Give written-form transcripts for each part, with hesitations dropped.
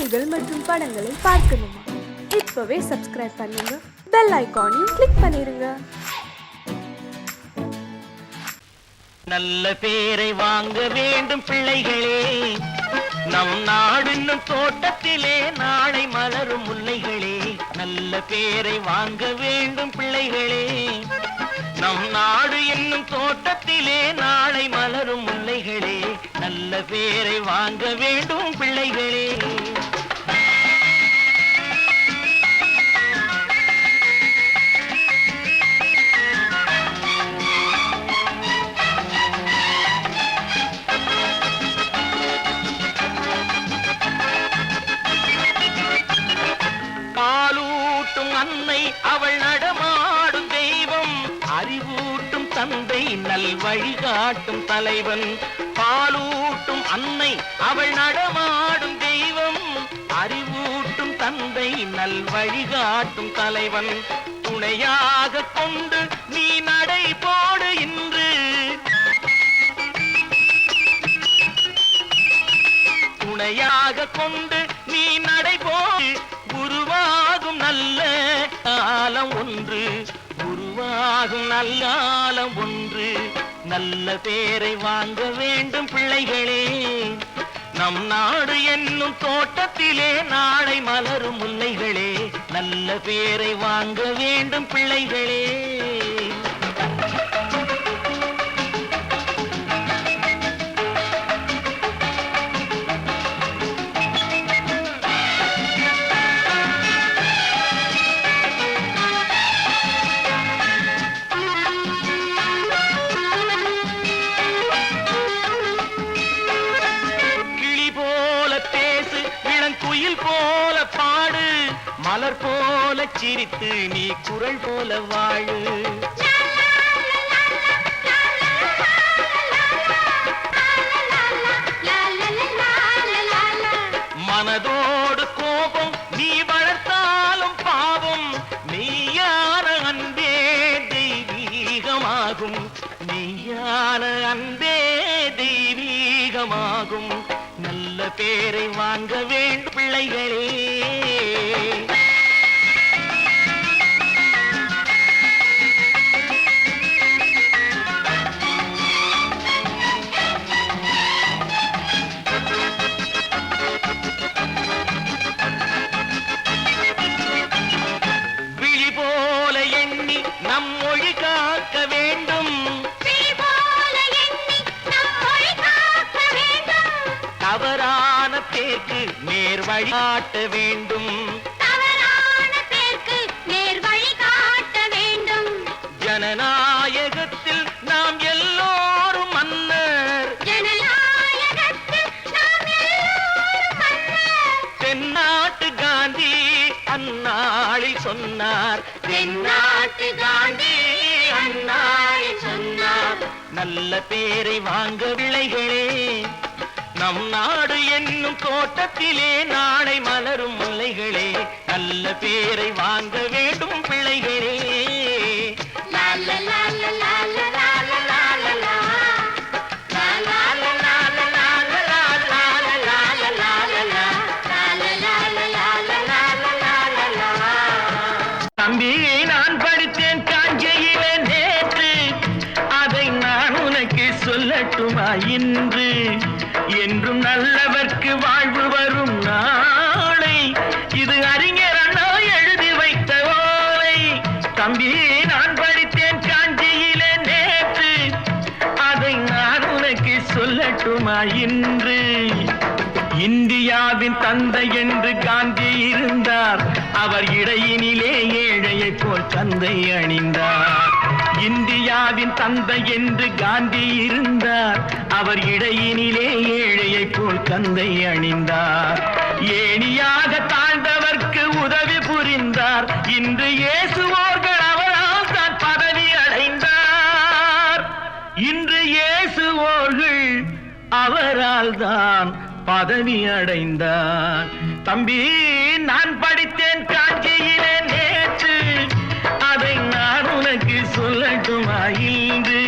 செய்திகள் மற்றும் படங்களை பார்க்கணுமா? இப்பவே சப்ஸ்கிரைப் பண்ணுங்க, பெல் ஐகானையும் கிளிக் பண்ணிருங்க. நல்ல பேரை வாங்க வேண்டும் பிள்ளைகளே, நம் நாடு என்னும் தோட்டத்திலே நாளை மலரும் முல்லைகளே. நல்ல பேரை வாங்க வேண்டும் பிள்ளைகளே, நம் நாடு என்னும் தோட்டத்திலே நாளை மலரும் முல்லைகளே. நல்ல பேரை வாங்க வேண்டும் பிள்ளைகளே. காலூட்டும் அன்னை அவள் நடமாடும் தெய்வம், அறிவூட்டும் தந்தை நல் வழிகாட்டும் தலைவன். பாலூட்டும் அன்னை அவள் நடமாடும் தெய்வம், அறிவூட்டும் தந்தை நல் வழிகாட்டும் தலைவன். துணையாக கொண்டு நீ நடை போடு இன்று, துணையாக கொண்டு நீ நடை போடு. உருவாகும் நல்ல காலம் ஒன்று, உருவாகும் நல்ல காலம் ஒன்று. நல்ல பேரை வாங்க வேண்டும் பிள்ளைகளே, நம் நாடு என்னும் தோட்டத்திலே நாளை மலரும் முல்லைகளே. நல்ல பேரை வாங்க வேண்டும் பிள்ளைகளே. குயில் போல பாடு, மலர் போல சிரித்து நீ குரல் போல வாழு. மனதோடு கோபம் நீ வளர்த்தாலும் பாவம், மெய்யான அன்பே தெய்வீகமாகும், மெய்யான அன்பே தெய்வீகமாகும். நல்ல பேரை வாங்க வேண்டும் பிள்ளைகளே. விழி போல எண்ணி நம் மொழி காக்க வேண்டும், தவறான பேருக்கு நேர் வழி காட்ட வேண்டும், தவறான பேருக்கு நேர் வழி காட்ட வேண்டும். ஜனநாயகத்தில் நாம் எல்லோரும் மன்னர், ஜனநாயகத்தில் நாம் எல்லோரும் மன்னர். தென்னாட்டு காந்தி அந்நாளில் சொன்னார், தென்னாட்டு காந்தி அந்நாளில் சொன்னார். நல்ல பேரை வாங்க பிள்ளைகளே, நம் நாடு என்னும் தோட்டத்திலே நாளை மலரும் முல்லைகளே. நல்ல பேரை வாங்க வேண்டும் பிள்ளைகளே. தம்பி, நான் படித்தேன் காஞ்சியிலே நேற்று, அதை நான் உனக்கு சொல்லட்டுமா இன்று? என்றும் நல்லவர்க்கு வாழ்வு வரும் நாளை, இது அறிஞர் அண்ணா எழுதி வைத்த ஓலை. தம்பி, நான் படித்தேன் காஞ்சியிலே நேற்று, அதை நான் உனக்கு சொல்லட்டுமா இன்று? இந்தியாவின் தந்தை என்று காந்தி இருந்தார், அவர் இடையினிலே ஏழையை போல் தந்தை அணிந்தார். இந்தியாவின் தந்தை என்று காந்தி இருந்தார், அவர் இடையினிலே ஏழையை போல் தந்தை அணிந்தார். ஏணியாக தாழ்ந்தவர்க்கு உதவி புரிந்தார், இன்று இயேசுவோர்கள் அவரால் தான் பதவி அடைந்தார். இன்று இயேசுவோர்கள் அவரால் தான் பதவி அடைந்தார். தம்பி, நான் படித்தேன் காஞ்சியிலே நேற்று, அதை நான் உனக்கு சொல்லட்டுமா இன்று?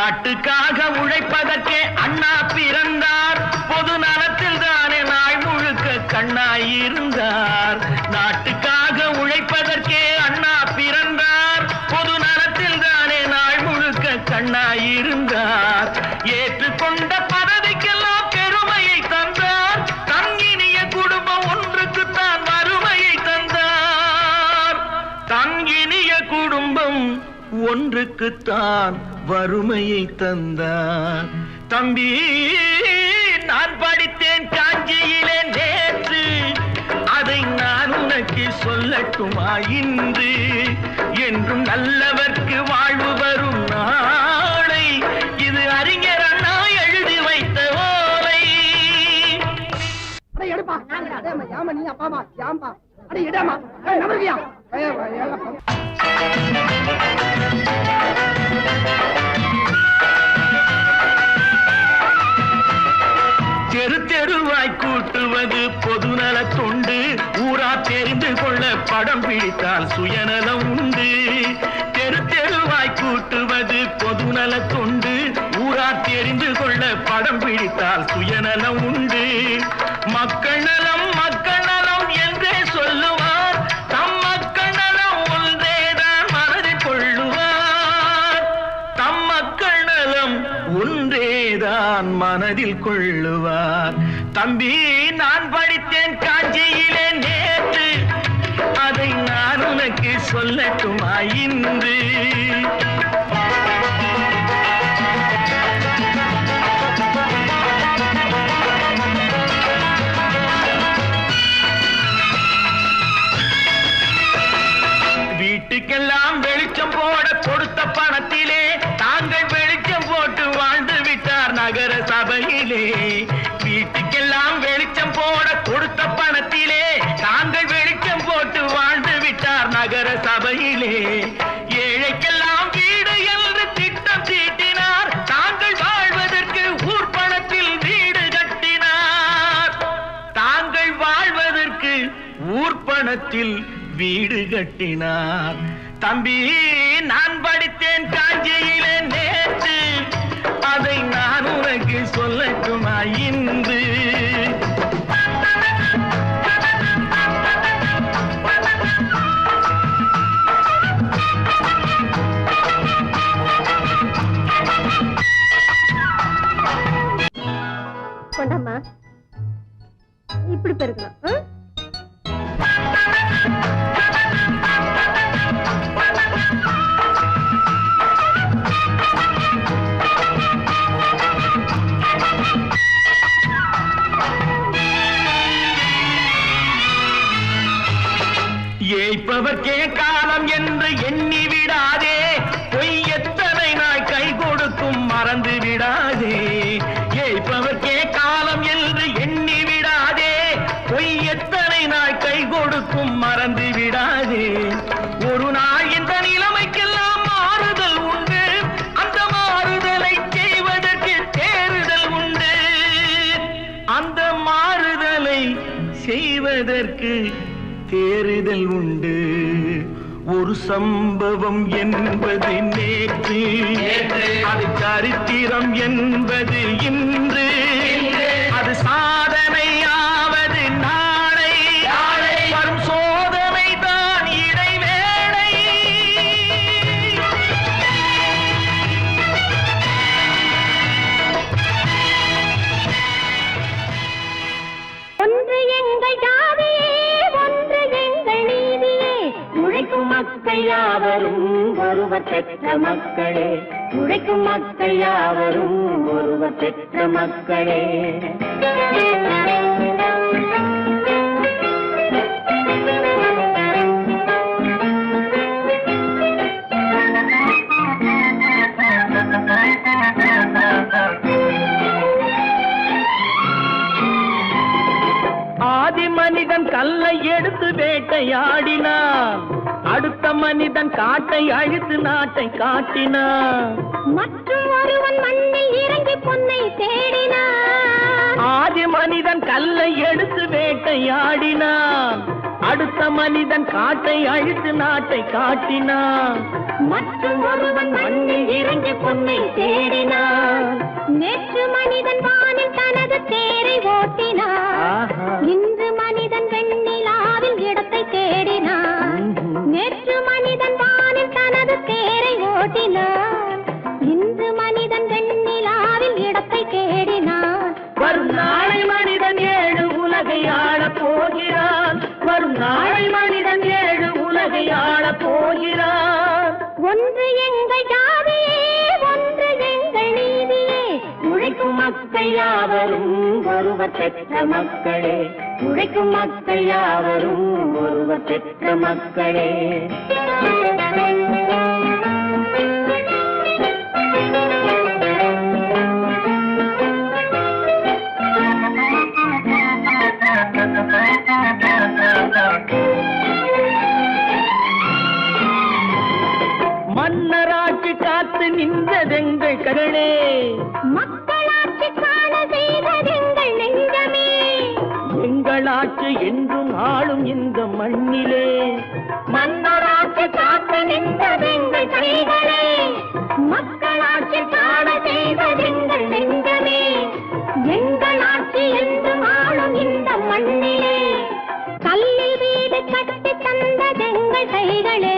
நாட்டுக்காக உழைப்பதற்கே அண்ணா பிறந்தார். பொது நலத்தில் தானே நாள் முழுக்க கண்ணாயிருந்தார். நாட்டுக்காக உழைப்பதற்கே அண்ணா பிறந்தார். பொது நலத்தில் தானே நாள் முழுக்க கண்ணாயிருந்தார். ஏற்றுக்கொண்ட பதவிக்கெல்லாம் பெருமையை தந்தார். தங்கினிய குடும்பம் ஒன்றுக்குத்தான் வறுமையை தந்தார். தங்கினிய குடும்பம் ஒன்றுக்குத்தான் வறுமையை தந்தார். தம்பி, நான் படித்தேன் காஞ்சியிலே நேற்று, அதை நான் உனக்கு சொல்லட்டுமா இன்று? என்றும் நல்லவர்க்கு வாழ்வு வரும் நாளை, இது அறிஞர் அண்ணா எழுதி வைத்த ஓலை. தெரு தெருவாய் கூட்டுவது பொதுநல தொண்டு. ஊரா தெரிந்து கொள்ள படம் பிடித்தால் சுயநலம் உண்டு. தெரு தெருவாய் கூட்டுவது பொதுநல தொண்டு. ஊரா தெரிந்து கொள்ள படம் பிடித்தால் சுயநலம் உண்டு. மக்கள் நலம் மக்கள் நலம் என்றே சொல்லுவார். தம் மக்கள் நலம் ஒன்றேதான் மனதில் கொள்ளுவார். தம் மக்கள் நலம் ஒன்றேதான் மனதில் கொள்ளுவார். தம்பி, நான் படித்தேன் காஞ்சியிலே நேற்று, அதை நான் உனக்கு சொல்லட்டுமா இன்று? வீட்டுக்கெல்லாம் வெளிச்சம் போட கொடுத்த பணத்திலே தாங்கள் வெளிச்சம் போட்டு வாழ்ந்து விட்டார் நகர சபையிலே. வீட்டுக்கெல்லாம் வெளிச்சம் போட கொடுத்த பணத்திலே தாங்கள் வெளிச்சம் போட்டு வாழ்ந்து விட்டார் நகர சபையிலே. ஏழைக்கெல்லாம் வீடு என்று திட்டம் தீட்டினார். தாங்கள் வாழ்வதற்கு ஊர் பணத்தில் வீடு கட்டினார். தாங்கள் வாழ்வதற்கு ஊர் பணத்தில் வீடு கட்டினார். தம்பி, நான் படித்தேன் காஞ்சியிலே நேற்று, அதை நான் உனக்கு சொல்லட்டுமா இன்று? கொண்டம்மா, இப்படி பெருக்கலாம். ஏய்ப்பவர்க்கே காலம் என்று எண்ணி விடாதே. பொய் எத்தனை நாள் கை கொடுக்கும் மறந்து விடாதே. ஏய்ப்பவர்க்கே காலம் என்று எண்ணி விடாதே. பொய் எத்தனை நாள் கை கொடுக்கும் மறந்து விடாதே. ஒரு நாள் இந்த நிலைமைக்கெல்லாம் மாறுதல் உண்டு. அந்த மாறுதலை செய்வதற்கு தேறுதல் உண்டு. அந்த மாறுதலை செய்வதற்கு தேறுதல் உண்டு. ஒரு சம்பவம் என்பது நேற்று, அது சரித்திரம் என்பது இன்று. அது சாதனையாவது நாளை, வரும் சோதனை தான் இடைவேளை. ஒன்று எங்கள் ஜாதியே, ஒன்று எங்கள் நீதியே. உழைக்கும் மக்கள் யாவரும் ஒருவர் பெற்ற மக்களே. உழைக்கும் மக்கள் யாவரும் ஒருவர் பெற்ற மக்களே. ஆதி மனிதன் கல்லை எடுத்து வேட்டையாடினான். அடுத்த மனிதன் காட்டை அழித்து நாட்டை காட்டினான். மற்றும் ஒருவன் மண்ணில் இறங்கி பொன்னை தேடினான். ஆதி மனிதன் கல்லை எடுத்து வேட்டையாடினான். அடுத்த மனிதன் காட்டை அழித்து நாட்டை காட்டினான். மற்றும் ஒருவன் மண்ணில் இறங்கி பொன்னை தேடினான். நேற்று மனிதன் வானில் தனது தேரை ஓட்டினான். இன்று மனிதன் வெண்ணிலாவில் இடத்தை தேடினான். நேற்று மனிதன் வானில் தனது தேரை ஓட்டினான். இன்று மனிதன் வெண்ணிலாவில் இடத்தை தேடினான். வரும் நாளை மனிதன் 7 உலகை ஆளப் போகிறான். வரும் நாளை மனிதன் 7 உலகை ஆளப் போகிறான். ஒன்று எங்கள் ஜாதியே, ஒன்று எங்கள் நீதியே. உழைக்கும் மக்கள் யாவரும் ஒருவர் பெற்ற மக்களே. உழைக்கும் மக்கள் யாவரும் ஒருவர் பெற்ற மக்களே. மன்னராட்சி காத்து நின்றதெங்கள் கருணே. மக்களாட்சி காண செய்ததெங்கள் நெஞ்சமே. எங்களாட்சி என்றும் ஆளும் இந்த மண்ணிலே. மன்னராட்சி காத்து நின்றதெங்கள் கைகளே. மக்களாட்சி காண செய்ததெங்கள் நெஞ்சமே. எங்களாட்சி என்றும் ஆளும் இந்த மண்ணிலே. கல்லில் வீடு கட்டி தந்ததெங்கள் கைகளே.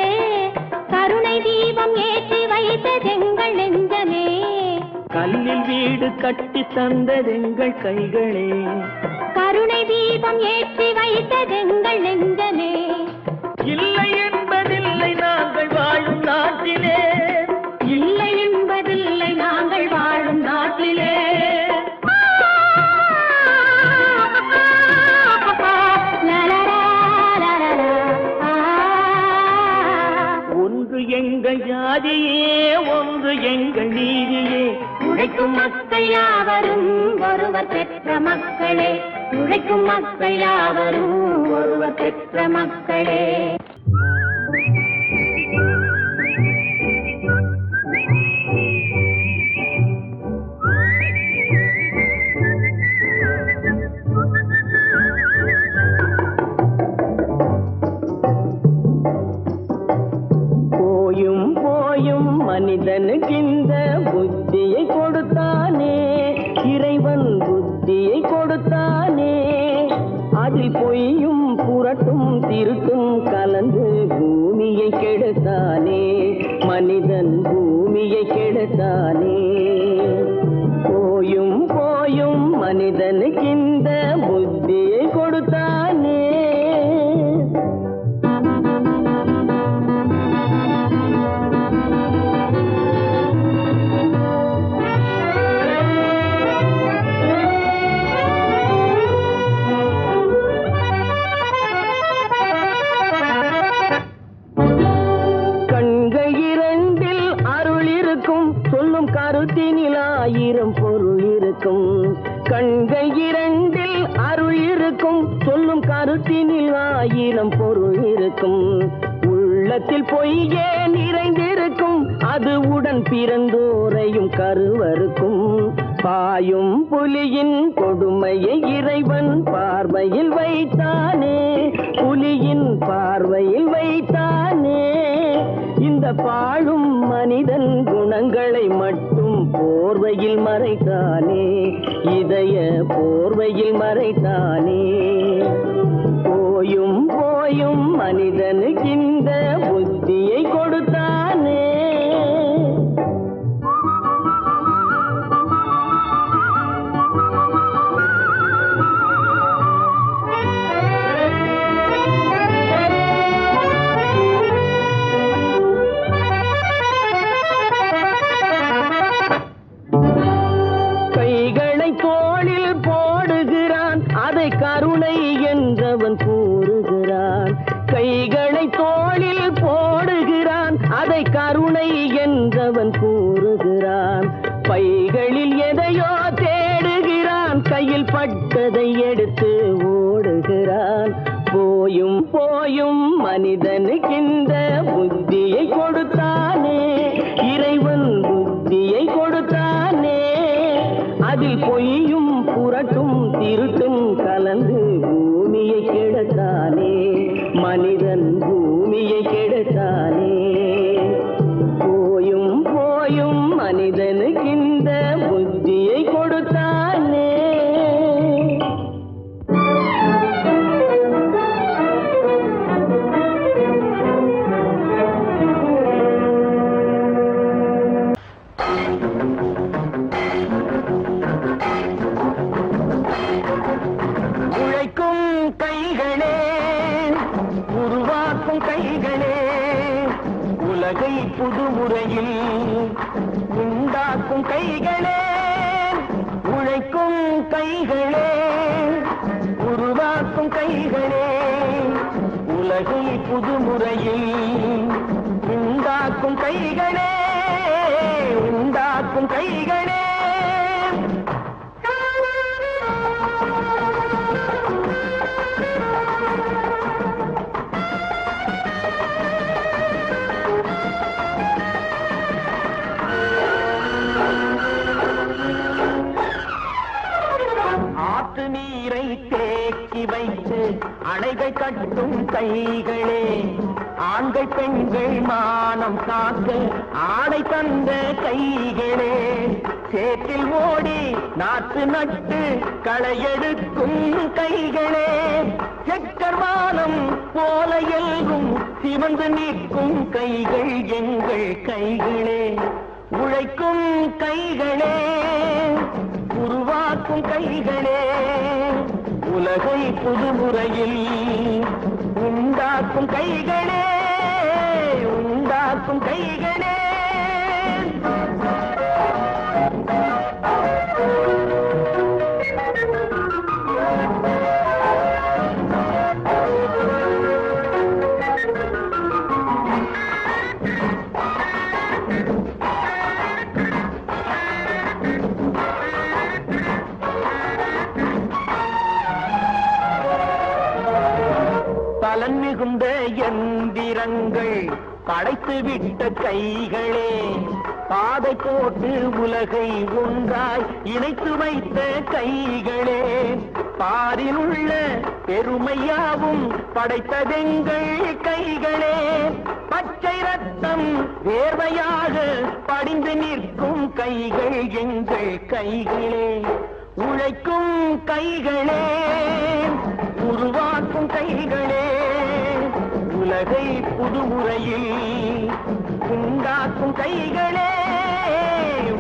கருணை தீபம் ஏற்றி வைத்ததெங்கள் நெஞ்சமே. கல்லில் வீடு கட்டி தந்ததெங்கள் கைகளே. கருணை தீபம் ஏற்றி வைத்ததெங்கள் நெஞ்சமே. இல்லை என்பதில்லை நாங்கள் வாழும் நாட்டிலே. இல்லை என்பதில்லை நாங்கள் வாழும் நாட்டிலே. ஒன்று எங்கள் ஜாதியே, ஒன்று எங்கள் நீதியே. உழைக்கும் மக்கள் யாவரும் ஒருவர் பெற்ற மக்களே. உழைக்கும் மக்கள் யாவரும் ஒருவர் பெற்ற மக்களே. போயும் போயும் மனிதனுக்கு இந்த புத்தியை கொடுத்தானே. இறைவன் புத்தியை கொடுத்தானே. அதில் பொய்யும் புரட்டும் திருட்டும் கலந்து பூமியை கெடுத்தானே. மனிதன் பூமியை கெடுத்தானே. போயும் போயும் மனிதனுக்கு இந்த புத்தியை கொடுத்தானே. கருத்தினில் 1000 பொருள் இருக்கும். கண்கள் 2 அருள் இருக்கும். சொல்லும் கருத்தினில் 1000 பொருள் இருக்கும். உள்ளத்தில் பொய்யே நிறைந்திருக்கும். அது உடன் பிறந்தோரையும் கருவருக்கும். பாயும் புலியின் கொடுமையை இறைவன் பார்வையில் வைத்தானே. புலியின் பார்வையில் வைத்தானே. இந்த பாழும் மனிதன் குணங்களை மட்டும் போர்வையில் மறைத்தானே. இதய போர்வையில் மறைத்தானே. போயும் போயும் மனிதனுக்கு இந்த புத்தியை கொடுத்தானே. கருணை என்றவன் கூறுகிறான். கைகளை தோளில் போடுகிறான். அதை கருணை என்றவன் கூறுகிறான். பைகளில் எதையோ தேடுகிறான். கையில் பட்டதை எடுத்து ஓடுகிறான். போயும் போயும் மனிதனுக்கு இந்த புத்தியை கொடுத்தானே. இறைவன் புத்தியை கொடுத்தானே. அதில் பொய்யும் புரட்டும் திருட்டும் கலந்து பூமியை கெடுத்தானே. மனிதன் பூமியை கெடுத்தானே. கைகளே உருவாக்கும் கைகளே உலகை புதுமுறையில் உண்டாக்கும் கைகளே உழைக்கும் கைகளே உருவாக்கும் கைகளே உலகை புதுமுறையில் உண்டாக்கும் கைகளே உண்டாக்கும் கைகளே ஆற்று நீரை தேக்கி வைத்து அணைகள் கட்டும் கைகளே ஆண்கள் பெண்கள் மானம் காக்க ஆடை தந்த கைகளே சேற்றில் ஓடி நாற்று நட்டு களையெடுக்கும் கைகளே செக்கர்வானம் போல எல்கும் சிவந்து நிற்கும் கைகள் எங்கள் கைகளே உழைக்கும் கைகளே உருவாக்கும் கைகளே உலகை புதுமுறையில் உண்டாக்கும் கைகளே உண்டாக்கும் கைகளே பலன் மிகுந்த எந்திரங்கள் படைத்து விட்ட கைகளே பாதை போட்டு உலகை ஒன்றாய் இணைத்து வைத்த கைகளே பாரில் உள்ள பெருமையாவும் படைத்ததெங்கள் கைகளே பச்சை ரத்தம் வேர்வையாக படிந்து நிற்கும் கைகள் எங்கள் கைகளே உழைக்கும் கைகளே உருவாக்கும் கைகளே உலகை புதுமுறையில் உண்டாக்கும் கைகளே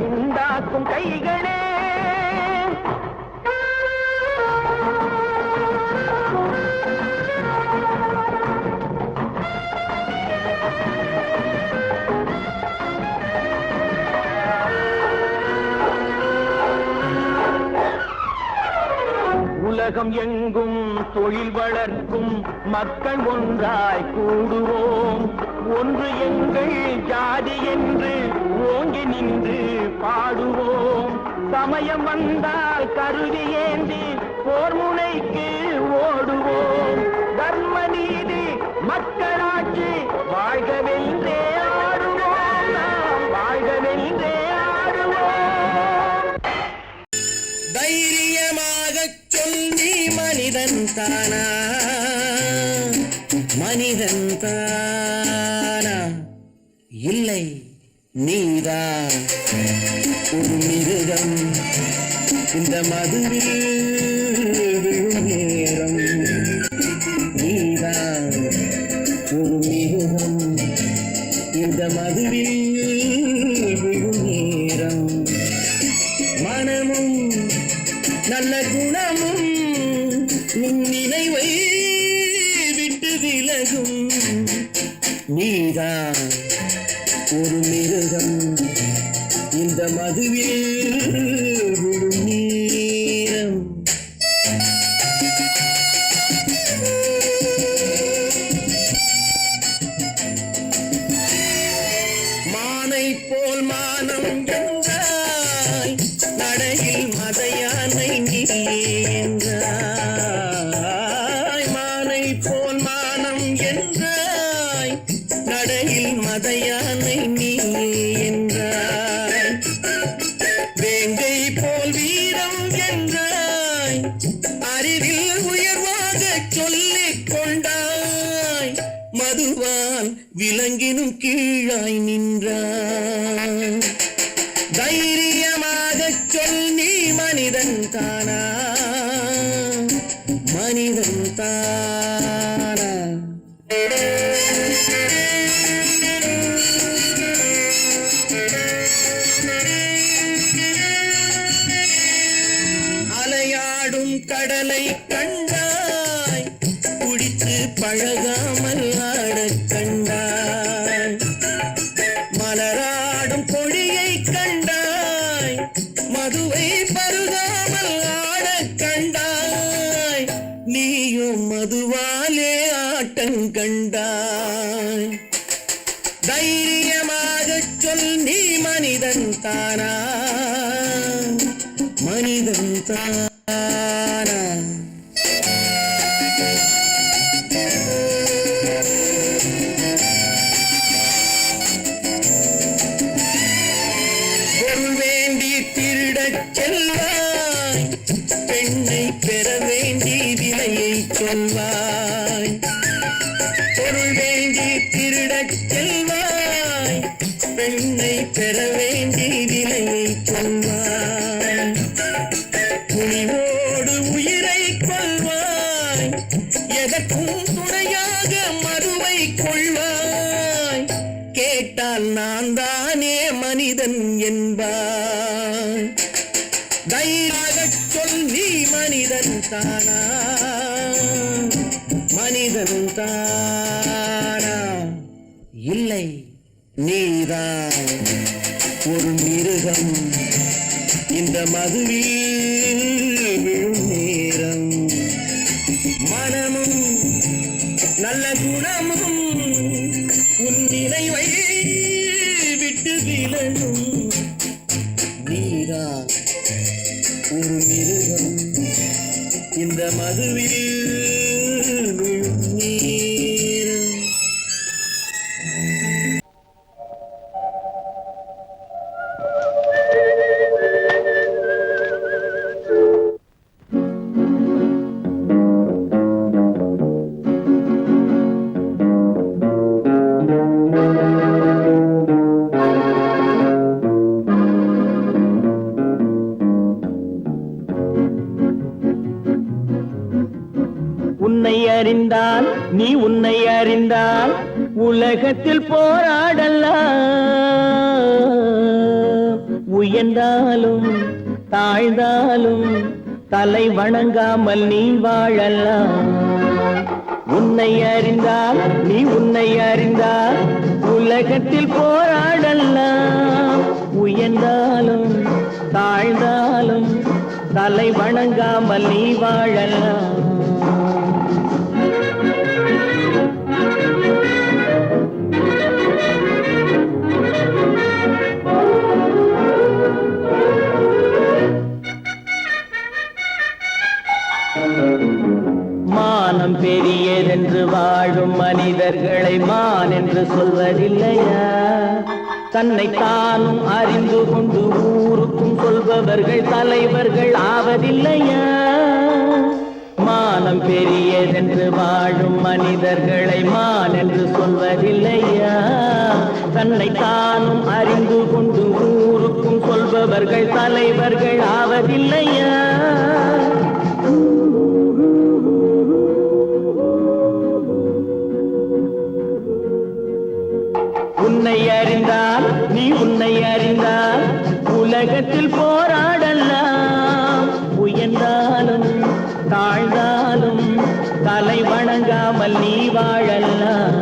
உண்டாக்கும் கைகளே உலகம் எங்கும் தொழில் வளர்க்கும் மக்கள் ஒன்றாய் கூடுவோம் ஒன்று எங்கள் ஜாதி என்று ஓங்கி நின்று பாடுவோம் சமயம் வந்தால் கருவி ஏந்தி போர் முனைக்கு ஓடுவோம் தர்ம நீதி மக்களாட்சி வாழ்கவென்றே ஆடுவோம் நாம் வாழ்கவென்றே ஆடுவோம் தைரியமாகச் சொல்லி மனிதன் தானா மனிதன் தானா இல்லை நீதான் ஒரு மிருகம் இந்த மதுவில் விழும் நேரம் நீதான் ஒரு மிருகம் இந்த மதுவில் விழும் நேரம் மனமும் நல்ல குணமும் உன் நினைவை விட்டு விலகும் நீதான் ஒரு மிருகம் இந்த மதுவில் விழும் நேரம் மானை போல் மானம் என்றாய் நடையில் மதையானை நீ என்றாய் மானை போல் மானம் என்றாய் நடையில் மதையானை நீ என்றாய் வேங்கை போல் வீரம் என்றாய் அறிவில் உயர்வாக சொல்லிக் கொண்டாய் மதுவால் விலங்கினும் கீழாய் நின்றாய் தைரியமாகச் சொல் நீ மனிதன் தானா மனிதன் தானா அலையாடும் கடலை கண்டாய் பழகாமல் ஆடக் கண்டாய், மலராடும் கொடியை கண்டாய், மதுவை பருகாமல் ஆடக் கண்டாய், நீயும் மதுவாலே ஆட்டம் கண்டாய். தைரியமாகச் சொல், நீ மனிதன் தானா, மனிதன் தானா? பொருள் வேண்டி திருடச் செல்வாய், பெண்ணை பெற வேண்டி விலையை சொல்வாய். பொருள் வேண்டி திருடச் செல்வாய், பெண்ணை பெற வேண்டி விலையை சொல்வாய். துணிவோடு உயிரை கொள்வாய், எதற்கும் துணையாக மதுவை கொள்வாய். கேட்டால் நான் தானே மனிதன் என்பாய். தைரியமாகச் சொல், நீ மனிதன் தானா, மனிதன் தானா? இல்லை, நீதான் ஒரு மிருகம். இந்த மதுவில் விழும் நேரம், மனமும் நல்ல குணமும் உன் நினைவை விட்டு விலகும். நீதான் ஒரு மிருகம், இந்த மதுவில் விழும் நேரம். உன்னை அறிந்தால், நீ உன்னை அறிந்தால் உலகத்தில் போராடலாம். உயர்ந்தாலும் தாழ்ந்தாலும் தலை வணங்காமல் நீ வாழலாம். உன்னை அறிந்தால், நீ உன்னை அறிந்தால் உலகத்தில் போராடலாம். உயர்ந்தாலும் தாழ்ந்தாலும் தலை வணங்காமல் நீ வாழலாம். மானம் பெரியதென்று வாழும் மனிதர்களை மான் என்று சொல்வதில்லையா? தன்னை தானும் அறிந்து கொண்டு ஊருக்கும் சொல்பவர்கள் தலைவர்கள் ஆவதில்லையா? மானம் பெரியதென்று வாழும் மனிதர்களை மான் என்று சொல்வதில்லையா? தன்னை தானும் அறிந்து கொண்டு ஊருக்கும் சொல்பவர்கள் தலைவர்கள் ஆவதில்லையா? உன்னை அறிந்தால், நீ உன்னை அறிந்தால் உலகத்தில் போராடலாம். உயர்ந்தாலும் தாழ்ந்தாலும் தலை வணங்காமல் நீ வாழலாம்.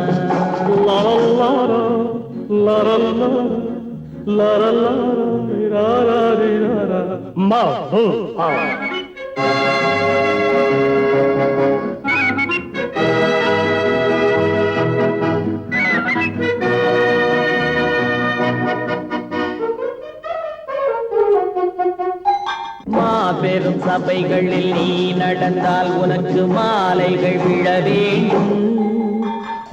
மாபெரும் சபைகளில் நீ நடந்தால் உனக்கு மாலைகள் விழ வேண்டும்.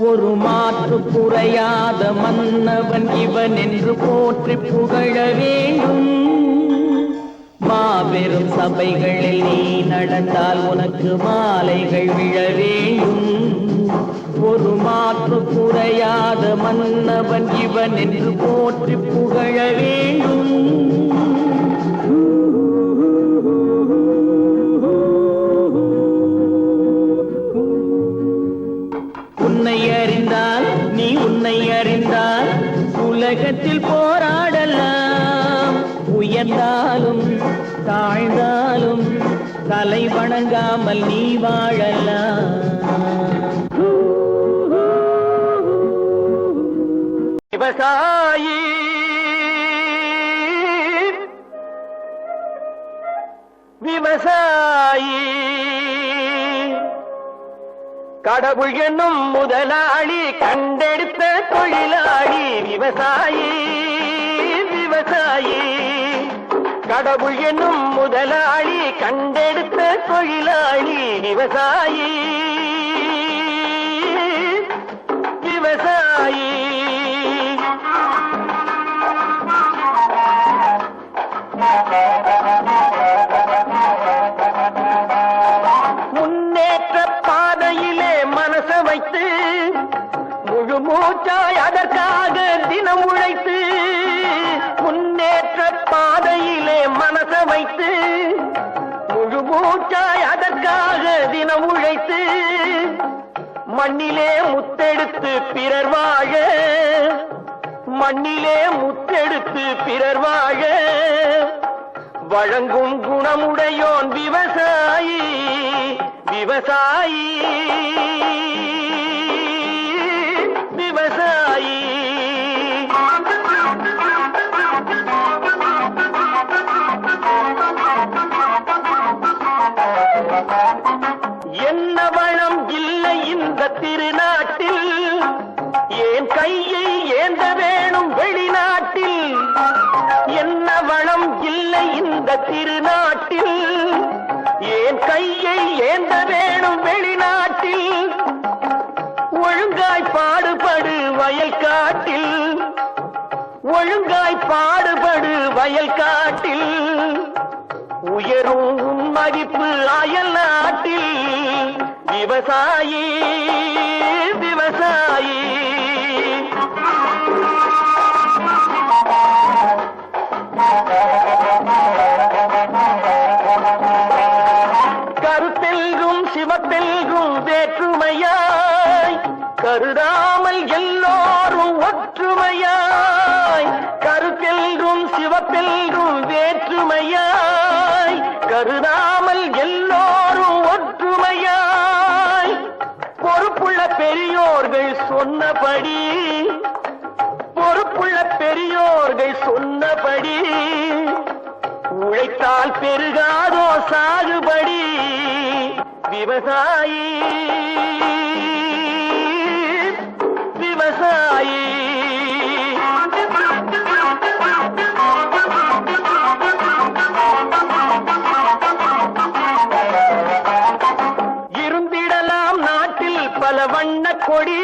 ஒரு மாற்று குறையாத மன்னவன் இவன் என்று போற்றி புகழ வேண்டும். மாபெரும் சபைகளில் நீ நடந்தால் உனக்கு மாலைகள் விழ வேண்டும். ஒரு மாற்று குறையாத மன்னவன் இவன் என்று போற்றி புகழ வேண்டும். உன்னை அறிந்தால், நீ உன்னை அறிந்தால் உலகத்தில் போராடலாம். உயர்ந்தாலும் தாழ்ந்தாலும் தலை வணங்காமல் நீ வாழலாம். விவசாயி விவசாயி கடவுள் என்னும் முதலாளி கண்டெடுத்த தொழிலாளி விவசாயி விவசாயி கடவுள் என்னும் முதலாளி கண்டெடுத்த தொழிலாளி விவசாயி விவசாயி முன்னேற்ற பாதையிலே மனச வைத்து முழு மூச்சாய் அதற்காக தினம் உழைத்து முன்னேற்ற பாதையிலே மனச வைத்து முழு மூச்சாய் அதற்காக தினம் உழைத்து மண்ணிலே முத்தெடுத்து பிறர் வாழ மண்ணிலே முத்தெடுத்து பிறர் வாழ வழங்கும் குணமுடையோன் விவசாயி விவசாயி விவசாயி என்ன வளம் இல்லை இந்த திருநாட்டில் ஏன் கையை ஏந்த வேணும் வெளிநாட்டில் என்ன வளம் இல்லை இந்த திருநாட்டில் ஏன் கையை ஏந்த வேணும் வெளிநாட்டில் ஒழுங்காய் பாடுபடு வயல் காட்டில் ஒழுங்காய் பாடுபடு வயல் காட்டில் உயரும் உன் மதிப்பு அயல் நாட்டில் விவசாயி விவசாயி கருத்தெல்கும் சிவத்தெல்கும் வேற்றுமையாய் கருதாமல் எல்லோரும் ஒற்றுமையாய் கருத்தெல்கும் சிவத்தெல்கும் வேற்றுமையாய் கருதாமல் எல்லோரும் ஒற்றுமையாய் பொறுப்புள்ள பெரியோர்கள் சொன்னபடி பொறுப்புள்ள பெரியோர்கள் சொன்னபடி உழைத்தால் பெருகாதோ சாகுபடி விவசாயி விவசாயி இருந்திடலாம் நாட்டில் பல வண்ண கொடி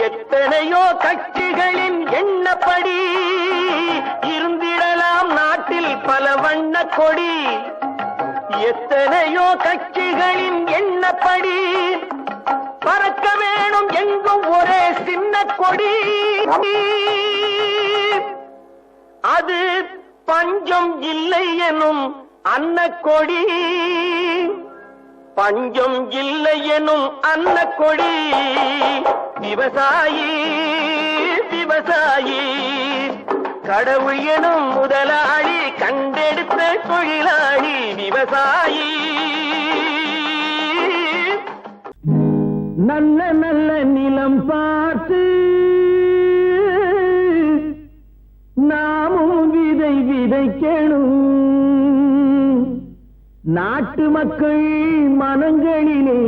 எத்தனையோ கட்சிகளின் எண்ணப்படி இருந்திடலாம் நாட்டில் பல வண்ண கொடி எத்தனையோ கட்சிகளின் எண்ணப்படி பறக்க வேணும் எங்கும் ஒரே சின்ன கொடி அது பஞ்சம் இல்லை எனும் அன்னக்கொடி பஞ்சம் இல்லை எனும் அன்னக்கொடி விவசாயி விவசாயி கடவுள் எனும் முதலாளி கண்டெடுத்த தொழிலாளி விவசாயி நல்ல நல்ல நிலம் பார்த்து நாமும் விதை விதைக்கணும் நாட்டு மக்கள் மனங்களிலே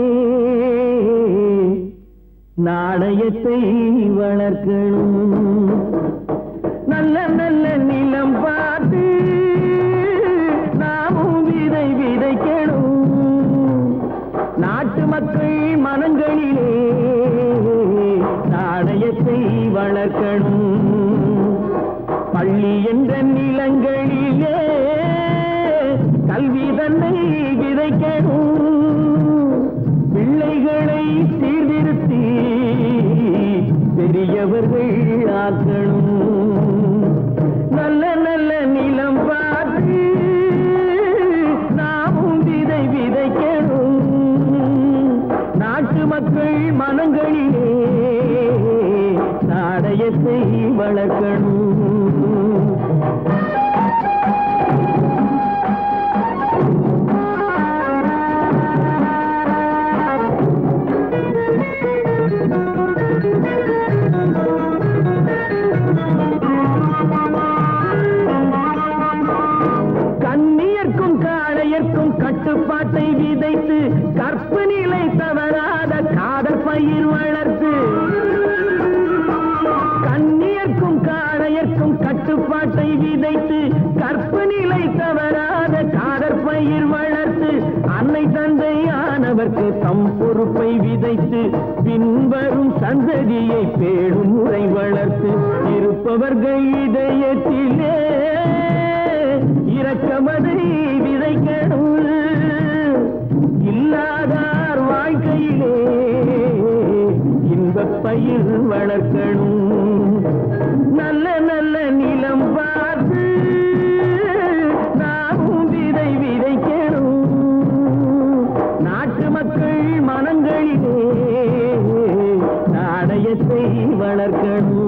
நாணயத்தை வளர்க்கணும் நல்ல நல்ல நிலம் பார்த்து நாமும் விதை விதைக்கணும் நாட்டு மக்கள் மனங்களிலே நாணயத்தை வளர்க்கணும் பள்ளி என்ற நிலங்களிலே கல்வி தன்னை விதைக்கணும் பிள்ளைகளை சீர்திருத்தி பெரியவர்கள் ஆக்கணும் நல்ல நல்ல நிலம் பார்த்து நாமும் விதை விதைக்கணும் நாட்டு மக்கள் மனங்களிலே நாணயத்தை வளர்க்கணும் விதைத்து கற்பு நிலை தவறாத காதற்பயிர் வளர்த்து அன்னை தந்தையானவர்க்கு தம் பொறுப்பை விதைத்து பின்வரும் சந்ததியை பேடும் முறை வளர்த்து இருப்பவர்கள் இதயத்திலே இரக்கமதை விதைக்கணும் இல்லாதார் வாழ்க்கையிலே இன்பப் பயிர் வளர்க்கணும் நல்ல நல்ல நிலம் பார்த்து நாமும் விதை விதைக்கணும் நாட்டு மக்கள் மனங்களிலே நாணயத்தை வளர்க்கணும்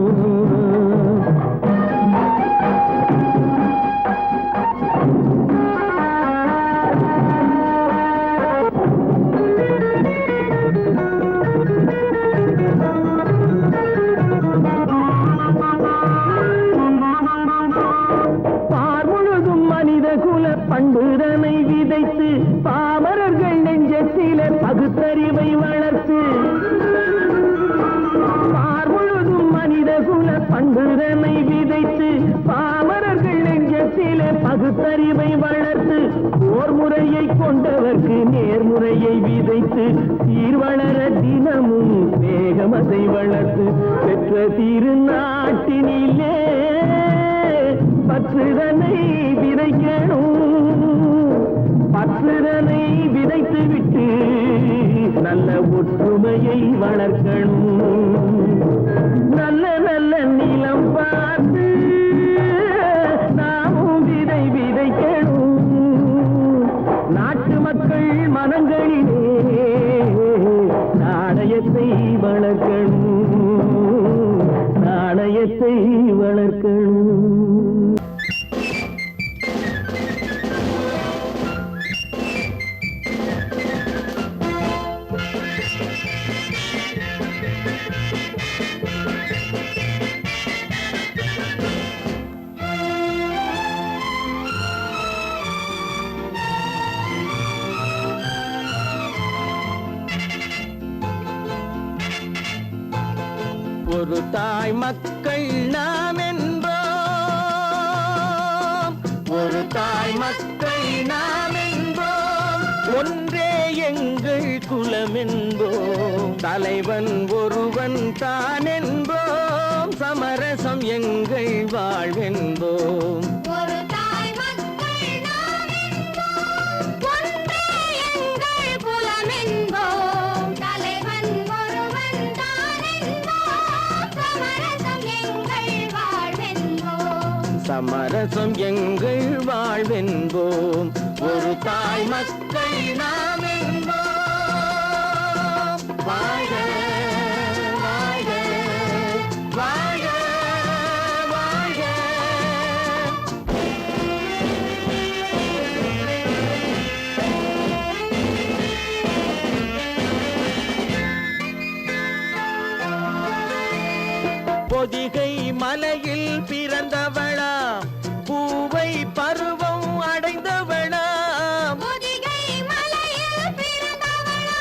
பண்புதனை விதைத்து பாமரர்கள் நெஞ்சத்திலே பகுத்தறிவை வளர்த்து பார்முழுதும் மனித குல பண்புதனை விதைத்து பாமரர்கள் நெஞ்சத்திலே பகுத்தறிவை வளர்த்து ஓர் முறையை கொண்டவர்க்கு நேர்முறையை விதைத்து சீர்வளர தினமும் வேகமதை வளர்த்து பெற்ற திருநாட்டினிலே பற்றுதனை விதைக்கணும் பற்றுதனை விதைத்து விட்டு நல்ல ஒற்றுமையை வளர்க்கணும் நல்ல நல்ல நிலம் பார்த்து நாமும் விதை விதைக்கணும் நாட்டு மக்கள் மனங்களிலே நாணயத்தை வளர்க்கணும் நாணயத்தை வளர்க்கணும் ஒரு தாய் மக்கள் நாம் என்போம் ஒரு தாய் மக்கள் நாம் என்போம் ஒன்றே எங்கள் குலம் என்போம் தலைவன் ஒருவன் தான் என்போம் சமரசம் எங்கள் வாழ்வென்போம் சமரசம் எங்கள் வாழ்வென்போம் ஒரு தாய் மக்கள் நாம் என்போம் வாழ்க வாழ்க வாழ்க வாழ்க பொதிகை மலையில் பிறந்தவளா பூவை பருவம் அடைந்தவளா பொதிகை மலையில் பிறந்தவளா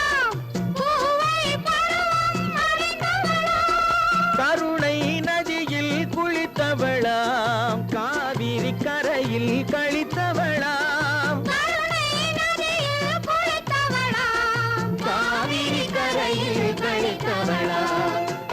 பூவை பருவம் அடைந்தவளா கருணை நதியில் குளித்தவளா காவிரி கரையில் கழித்தவளா கருணை நதியில் குளித்தவளா காவிரி கரையில் கழித்தவளா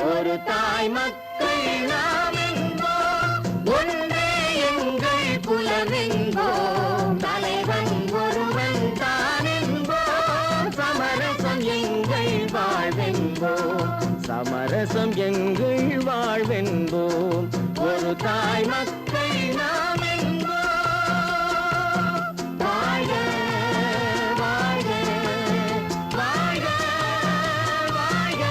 ஒரு தாய் மக்கள் நாம் என்போம் ஒன்றே எங்கள் குலம் என்போம் தலைவன் ஒருவன் தான் என்போம் சமரசம் எங்கள் வாழ்வென்போம் சமரசம் எங்கள் வாழ்வென்போம் ஒரு தாய் மக்கள் நாம் என்போம் வாழ்க வாழ்க வாழ்க வாழ்க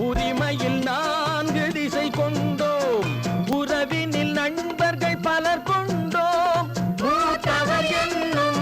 உரிமையில் 4 திசை கொண்டோம் உறவினில் நண்பர்கள் பலர் கொண்டோம் மூத்தவர் என்னும்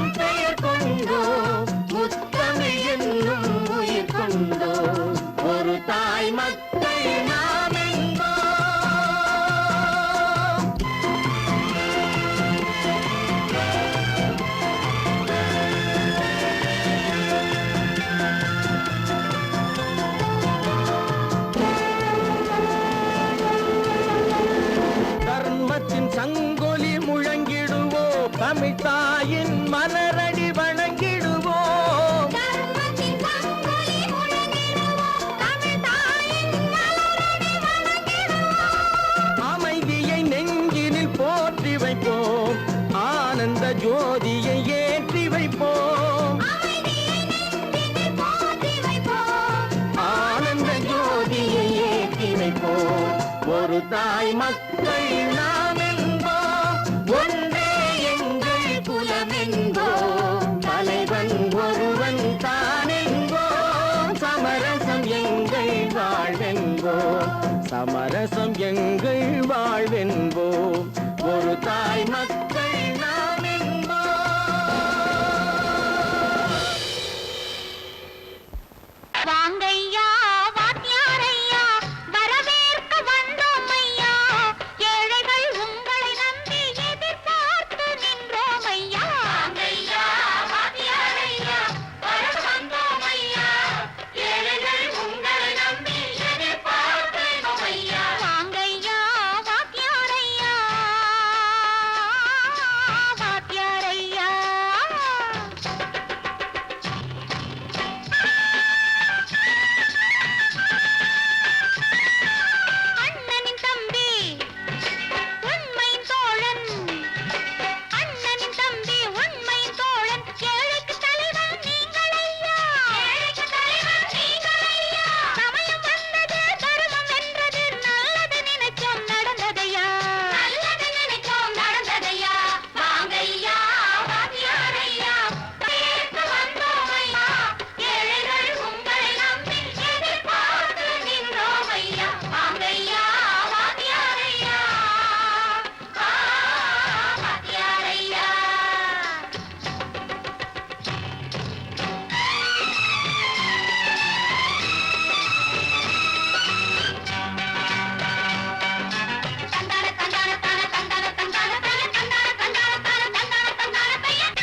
ஒரு தாய் மக்கள் நாம் என்போம், ஒன்றே எங்கள் குலம் என்போம், தலைவன் ஒருவன் தான் என்போம், சமரசம் எங்கள் வாழ்வென்போம், சமரசம் எங்கள் வாழ்வென்போம், ஒரு தாய் மக்கள் நாம் என்போம். வாங்கையா வாத்தியாரையா வரவேற்க வந்தோம் ஐயா, ஏழைகள் உங்களை நம்பி எதிர்பார்த்து நின்றோம் ஐயா. வாங்கையா வாத்தியாரையா வரவேற்க வந்தோம் ஐயா, ஏழைகள் உங்களை நம்பி எதிர்பார்த்து நின்றோம் ஐயா. வாங்கையா வாத்தியாரையா வாத்தியாரையா. அண்ணனின் தம்பி உண்மையின் தோழன், அண்ணனின் தம்பி உண்மையின் தோழன், ஏழைக்கு தலைவன் நீங்கள் ஐயா, ஏழைக்கு தலைவன் நீங்கள் ஐயா. சமயம் வந்தது தர்மம் வென்றது, நல்லது நினைச்சோம் நடந்ததையா, நல்லது நினைச்சோம் நடந்ததையா. வாங்கையா வாத்தியாரையா கேட்டு வந்தோம் ஐயா, ஏழைகள் உங்களை நம்பி எதிர்பார்த்து நின்றோம் ஐயா. வாங்கையா வாத்தியாரையா வாத்தியாரையா. தந்தான தந்தான தான தந்தான தந்தான தான தந்தான தந்தான தான தந்தான தந்தான பையன்.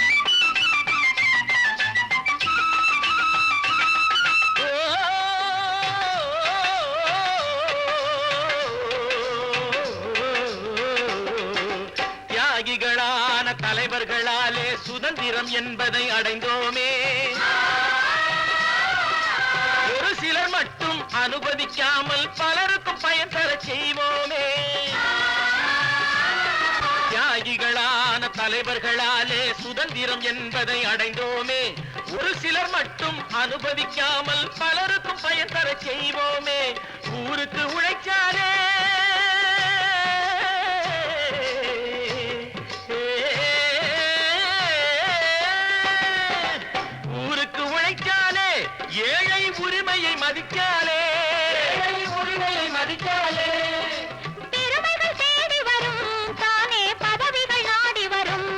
தியாகிகளான தலைவர்களாலே சுதந்திரம் என்பதை அடைந்தோமே, ஒரு சிலர் மட்டும் அனுமதிக்காமல் பலருக்கும் பயன் தர செய்வோமே. தியாகிகளான தலைவர்களாலே சுதந்திரம் என்பதை அடைந்தோமே, ஒரு சிலர் மட்டும் அனுமதிக்காமல் பலருக்கும் பயன் தர செய்வோமே. ஊருக்கு உழைச்சாரே ஊருக்கு உழைச்சாலே, ஏழை உரிமையை மதிக்காலே, ஏழை உரிமையை மதிக்காலே. பெருமைகள் தேடி வரும் தானே பதவிகள் நாடி வரும்,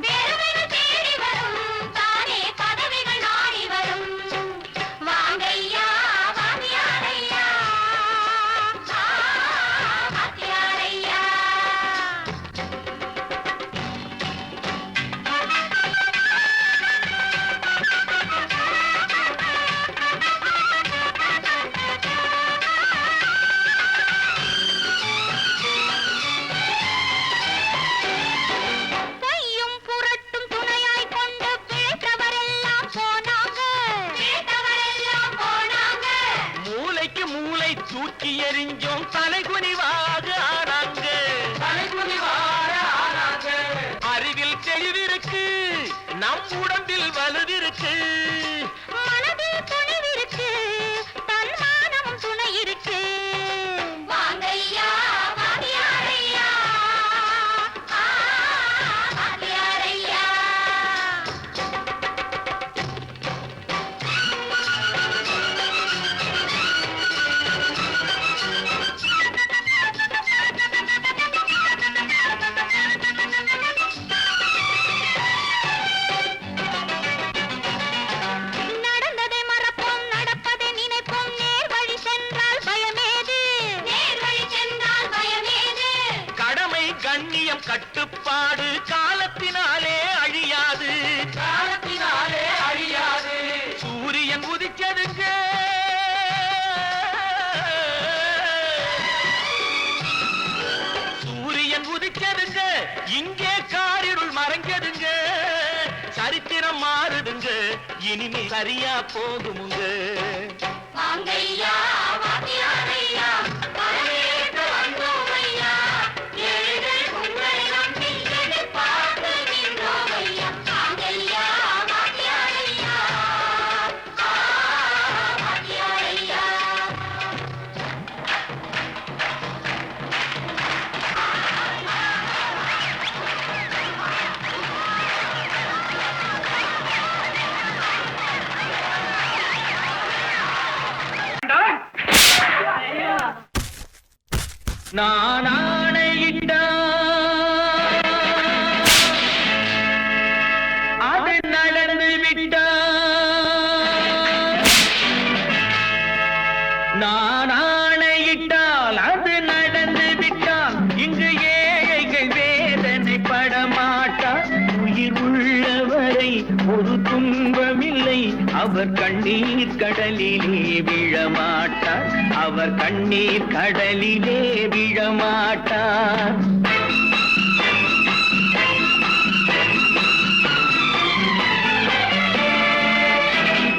பெருமைகள் தேடி வரும் தானே பதவிகள் நாடி வரும். வாங்கையா வாத்தியாரையா வாத்தியாரையா. பொய்யும் புரட்டும் துணையாய் கொண்டு பிழைத்தவரெல்லாம் போனாங்க, பிழைத்தவரெல்லாம் போனாங்க. மூளைக்கு மூளை தூக்கி எறிஞ்சோம், தலைகுனிவாக ஆனாங்க, தலைகுனிவாக ஆனாங்க. அறிவில் தெளிவிருக்கு, நம் உடம்பில் வலுவிருக்கு, மனதில் துணிவிருக்கு, தன்மானமும் துணை இருக்கு. வாங்கையா வாத்தியாரையா வாத்தியாரையா. நடந்ததை மறப்போம், நடப்பதை நினைப்போம், நேர் வழி சென்றால் பயமேது, நேர் வழி சென்றால் பயமேது. கடமை கண்ணியம் கட்டுப்பாடு காலத்தினாலே அழியாது, காலத்தினாலே அழியாது. சூரியன் உதிச்சதுங்க, சூரியன் உதிச்சதுங்க, இங்கே காரிருள் மறைஞ்சதுங்க, சரித்திரம் மாறுதுங்க, இனிமே சரியா போகுமுங்க. வாங்கையா வாத்தியாரையா வரவேற்க வந்தோம் ஐயா, ஏழைகள் உங்களை நம்பி எதிர்பார்த்து நின்றோம் ஐயா. வாங்கையா வாத்தியாரையா வாத்தியாரையா. நான் ஆணையிட்டால் அது நடந்து விட்டால், நான் ஆணையிட்டால் அது நடந்து விட்டால், இங்கு ஏழைகள் வேதனை படமாட்டார். உயிர் உள்ளவரை ஒரு துன்பமில்லை, அவர் கண்ணீர் கடலிலே விழமாட்டார், அவர் கண்ணீர் கடலிலே விழமாட்டார்.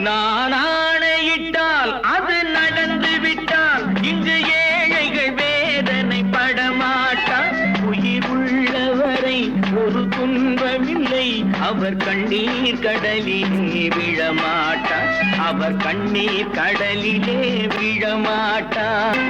நான் ஆணையிட்டால் அது நடந்து விட்டால், இங்கு ஏழைகள் வேதனை படமாட்டார். உயிர் உள்ளவரை ஒரு துன்பமில்லை, அவர் கண்ணீர் கடலிலே விழமாட்டார், அவர் கண்ணீர் கடலிலே விழமாட்டார்.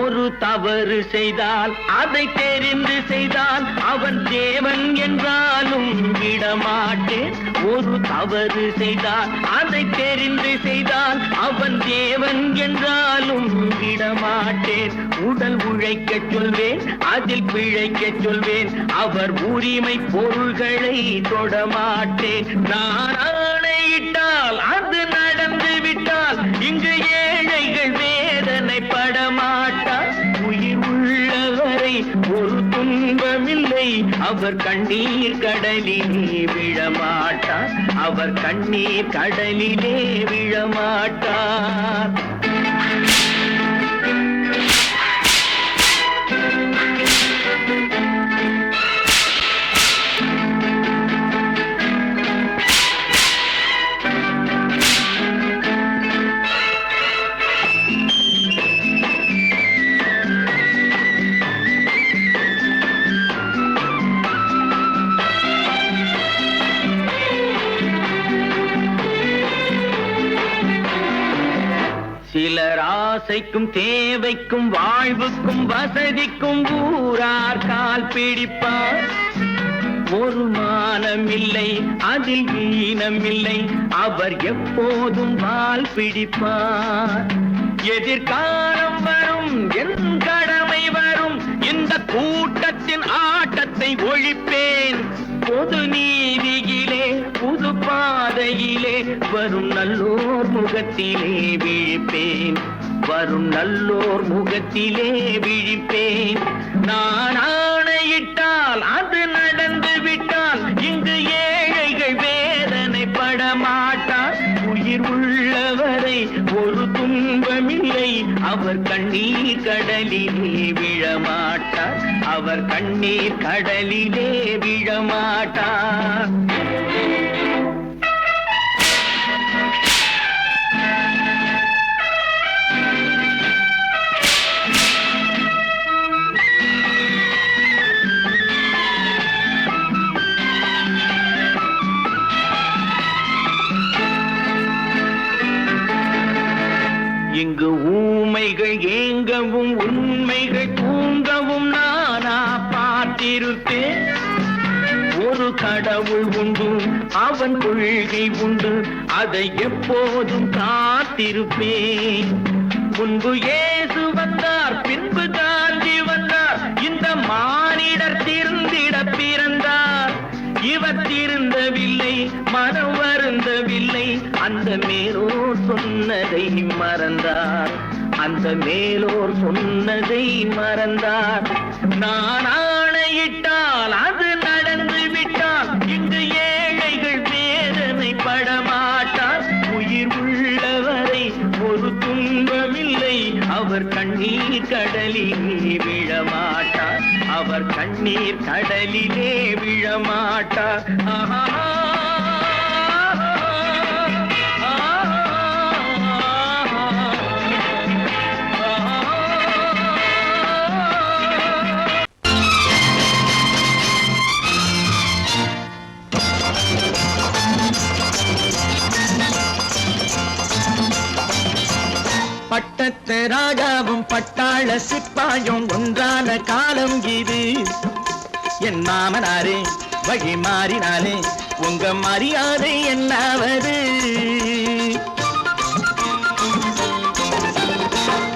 ஒரு தவறு செய்தால் அதை தெரிந்து செய்தால் அவன் தேவன் என்றாலும் விடமாட்டேன். ஒரு தவறு செய்தால் அதை தெரிந்து செய்தால் அவன் தேவன் என்றாலும் விடமாட்டேன். உடல் உழைக்கச் சொல்வேன், அதில் பிழைக்கச் சொல்வேன், அவர் உரிமை பொருள்களை தொடமாட்டேன். நான் ஆணையிட்டால் அது நடந்து விட்டால், இங்கு ஏழைகள் வேதனை படமாட்டார். உயிர் உள்ளவரை ஒரு துன்பமில்லை, அவர் கண்ணீர் கடலிலே விழமாட்டார், அவர் கண்ணீர் கடலிலே விழமாட்டார். சிலர் ஆசைக்கும் தேவைக்கும் வாழ்வுக்கும் வசதிக்கும் ஊரார் கால் பிடிப்பார். ஒரு மானமில்லை, அதில் ஈனமில்லை, அவர் எப்போதும் வால் பிடிப்பார். எதிர்காலம் வரும், என் கடமை வரும், இந்த கூட்டத்தின் ஆட்டத்தை ஒழிப்பேன். பொது நீதியிலே புது பாதையிலே வரும் நல்லோர் முகத்திலே விழிப்பேன், வரும் நல்லோர் முகத்திலே விழிப்பேன். நான் ஆணையிட்டால் அது நடந்து விட்டால், இங்கு ஏழைகள் வேதனை படமாட்டார். உயிர் உள்ளவரை ஒரு துன்பமில்லை, அவர் கண்ணீர் கடலிலே விழமாட்டார், அவர் கண்ணீர் கடலிலே விழமாட்டார். இங்கு ஊமைகள் ஏங்கவும் உண்மைகள் தூங்கவும் நானா பார்த்திருப்பேன். ஒரு கடவுள் உண்டு, அவன் கொள்கை உண்டு, அதை எப்போதும் காத்திருப்பேன். முன்பு இயேசு வந்தார், பின்பு காந்தி வந்தார், இந்த மானிடர் திருந்திட பிறந்தார். இவர் திருந்தவில்லை, மனம் வருந்தவில்லை, அந்த மேலோர் சொன்னதை மறந்தார், அந்த மேலோர் சொன்னதை மறந்தார். நான் ஆணையிட்டால் அது நடந்து விட்டால், இங்கு ஏழைகள் வேதனை படமாட்டார். உயிர் உள்ளவரை ஒரு துன்பமில்லை, அவர் கண்ணீர் கடலிலே விழமாட்டார், அவர் கண்ணீர் கடலிலே விழமாட்டார். ஆஹா. பட்டத்து ராஜாவும் பட்டாள சிப்பாயும் ஒன்றான காலம் இது. என் மாமனாரே வழி மாறினாலே உங்க மரியாதை என்னாவது?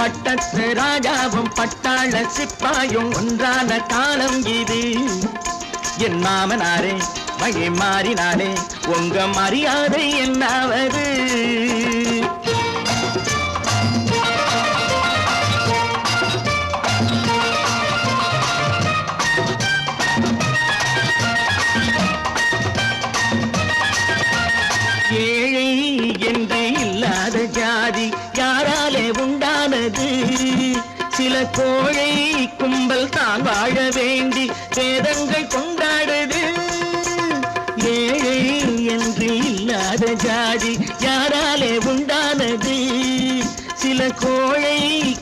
பட்டத்து ராஜாவும் பட்டாள சிப்பாயும் ஒன்றான காலம் இது. என் மாமனாரே வகை மாறினாலே உங்க மரியாதை என்னாவது? ஏழை என்று இல்லாத ஜாதி யாராலே உண்டானது? சில கோழை கும்பல் தான் வாழ வேண்டி வேதங்கள் கொண்டாடுது. ஏழை என்று இல்லாத ஜாதி யாராலே உண்டானது? சில கோழை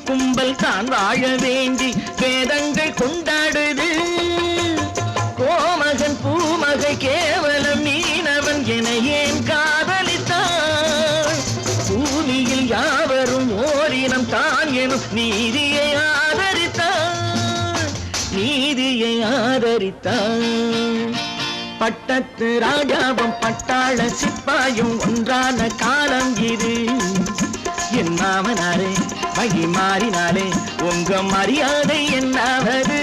கும்பல் தான் வாழ வேண்டி வேதங்கள் கொண்டாடுது. கோமகன் பூமகை கேவலம் மீனவன் என ஏன் காதலித்தான்? பூமியில் யாவரும் ஓரினம் தான் எனும் நீதியை ஆதரித்தான், நீதியை ஆதரித்தான். பட்டத்து ராஜாவும் பட்டாள சிப்பாயும் ஒன்றான காலம் இது. என் மாமனாரே வகை மாறினாலே உங்க மரியாதை என்னாவது?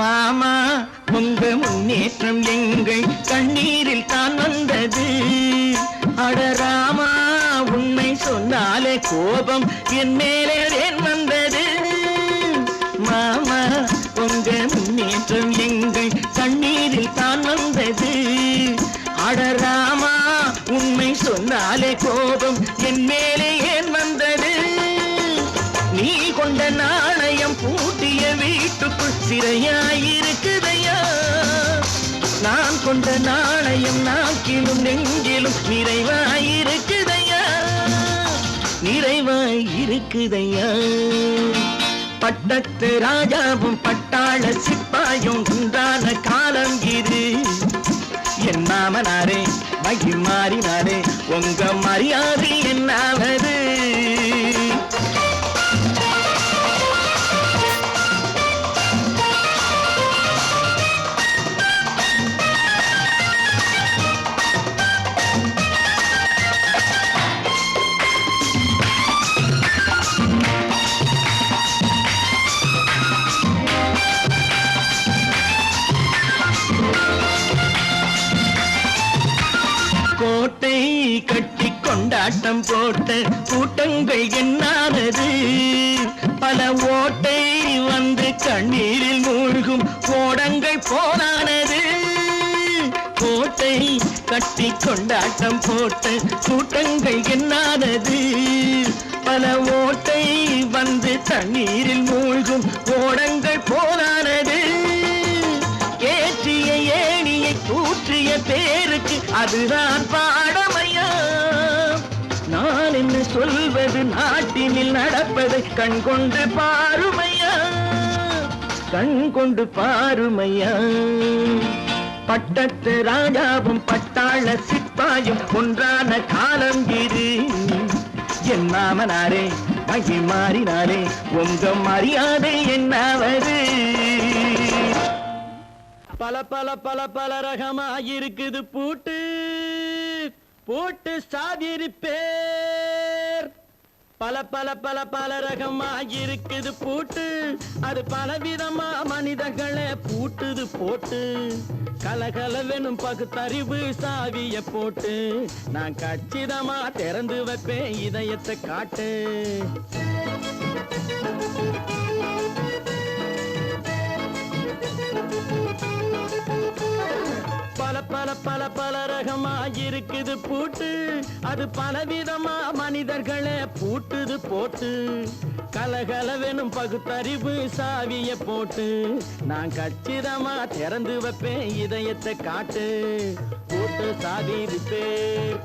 மாமா உங்க முன்னேற்றம் எங்கள் கண்ணீரில் தான் வந்தது. அடராமா உண்மை சொன்னாலே கோபம் என் மேலே ஏன் வந்தது? மாமா உங்க முன்னேற்றம் எங்கள் கண்ணீரில் தான் வந்தது. அடராமா உண்மை சொன்னாலே கோபம் என் மேலே ஏன் வந்தது? நீ கொண்ட நாணயம் பூட்டிய வீட்டுக்குள் சிறையாயிருக்குதையா? நான் கொண்ட நாணயம் நாக்கிலும் நெஞ்சிலும் நிறைவாயிருக்குதையா, நிறைவாயிருக்குதையா. பட்டத்து ராஜாவும் பட்டாள சிப்பாயும் உண்டான காலம் இது. என் மாமனாரே வகை மாறினாரே உங்க மரியாதை என்னாவது? கோட்டை கட்டி கொண்டாட்டம் போட்ட கூட்டங்கள் என்னானது? பல ஓட்டை வந்து கண்ணீரில் மூழ்கும் கோடங்கள் போனானது. கோட்டை கட்டி கொண்டாட்டம் போட்ட கூட்டங்கள் என்னானது? பல ஓட்டை வந்து தண்ணீரில் மூழ்கும் கோடங்கள் போனானது. ஏற்றிய ஏணியை தூற்றிய பேருக்கு அதுதான் பாடமையா? நான் என்ன சொல்வது? நாட்டினில் நடப்பதை கண் கொண்டு பாருமையா, கண் கொண்டு பாருமையா. பட்டத்து ராஜாவும் பட்டாள சிப்பாயும் ஒன்றான காலம் இது. என் மாமனாரே வகை மாறினாரே உங்க மரியாதை என்னாவது? பல பல பல பல ரகமாயிருக்குது பூட்டு போட்டு சாதிருப்பேர். பல பல பல பல ரகமாயிருக்குது பூட்டு, அது பலவிதமா மனிதர்களை பூட்டுது போட்டு. கலகலவெனும் பகுத்தறிவு சாவிய போட்டு நான் கச்சிதமா திறந்து வைப்பேன் இதயத்தை காட்டு. பல பல பல பல ரகமாயிருக்குது பூட்டு, அது பலவிதமா மனிதர்களை பூட்டுது போட்டு. கலகலவெனும் பகுத்தறிவு சாவிய போட்டு நான் கச்சிதமா திறந்து வைப்பேன் இதயத்தை காட்டு. போட்டு சாதிருப்பேர்.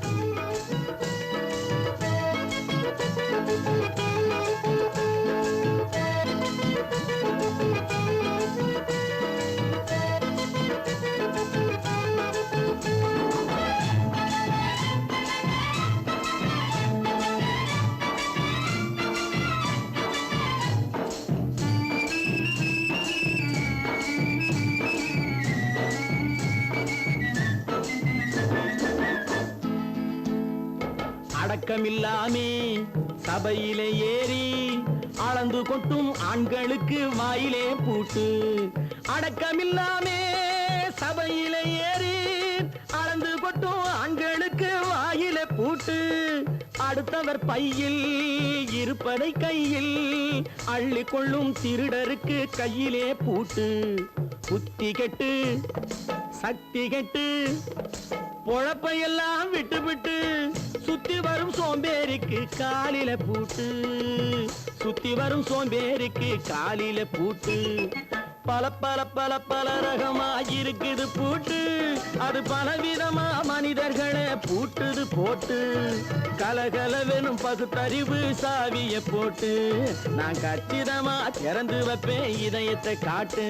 அடக்கமில்லாமே சபையிலே ஏறி அளந்து கொட்டும் ஆண்களுக்கு வாயிலே பூட்டு. அடக்கமில்லாமே சபையிலே ஏறி அளந்து கொட்டும் ஆண்களுக்கு வாயிலே பூட்டு. அடுத்தவர் பையில் இருப்பதை கையில் அள்ளி கொள்ளும் திருடருக்கு கையிலே பூட்டு. புத்தி கெட்டு சக்தி கெட்டு பொழப்பையெல்லாம் விட்டு விட்டு சுத்தி வரும் சோம்பேறிக்கு காலில பூட்டு. சுத்தி வரும் சோம்பேறிக்கு காலில பூட்டு. பல பல பல பல ரகமா இருக்குது பூட்டு. அது பலவிதமா மனிதர்களை பூட்டுது போட்டு. கலகலவெனும் பகுத்தறிவு சாவிய போட்டு. நான் கச்சிதமா திறந்து வைப்பேன் இதயத்தை காட்டு.